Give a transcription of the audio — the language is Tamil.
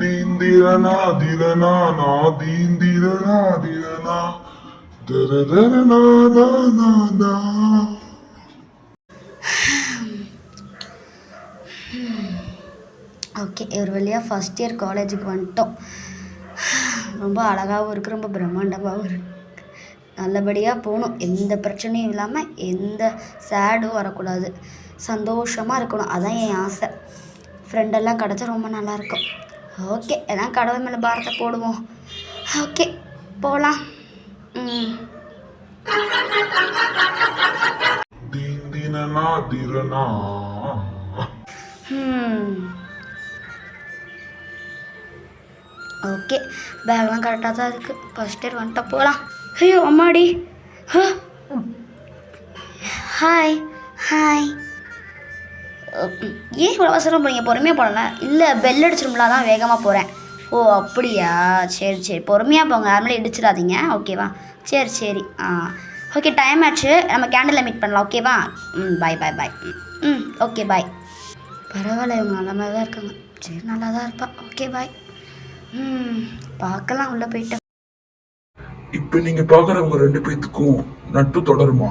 தீந்திரனா திரனா நா தீந்திரனா திரனா தரதரனா நா நா நா. ஓகே, ஒரு வழியாக ஃபஸ்ட் இயர் காலேஜுக்கு வந்துட்டோம். ரொம்ப அழகாகவும் இருக்குது, ரொம்ப பிரம்மாண்டமாகவும் இருக்குது. நல்லபடியாக போகணும், எந்த பிரச்சனையும் இல்லாமல், எந்த சேடும் வரக்கூடாது, சந்தோஷமாக இருக்கணும். அதான் என் ஆசை. ஃப்ரெண்டெல்லாம் கிடச்சா ரொம்ப நல்லாயிருக்கும். ஓகே, எல்லாம் கடவுள் மேலே பாரத்தை போடுவோம். ஓகே, போகலாம். தீந்திரனா திரனா. ஓகே, பேக்லாம் கரெக்டாக தான் இருக்குது. ஃபஸ்ட் இயர் வந்துட்டா போகலாம். ஐயோ அம்மாடி. Hi hi. ஏன் இவ்வளோ அவசரம் போகிறீங்க? பொறுமையாக போகல. இல்லை, பெல் அடிச்சிரும்ல, தான் வேகமாக போகிறேன். ஓ அப்படியா, சரி சரி, பொறுமையாக போங்க, யாருமே இடிச்சிடாதீங்க, ஓகேவா? சரி சரி. ஓகே, டைம் ஆச்சு, நம்ம கேண்டலில் மீட் பண்ணலாம், ஓகேவா? Bye bye bye. Okay bye. பரவாயில்ல, இவங்க நல்ல மாதிரி தான் இருக்காங்க. சரி, நல்லா தான் இருப்பா. Okay bye. பார்க்கலாம், உள்ளே போயிட்டு. இப்ப நீங்க பாக்குறவங்க 2 பேத்துக்கும் நட்பு தொடருமா?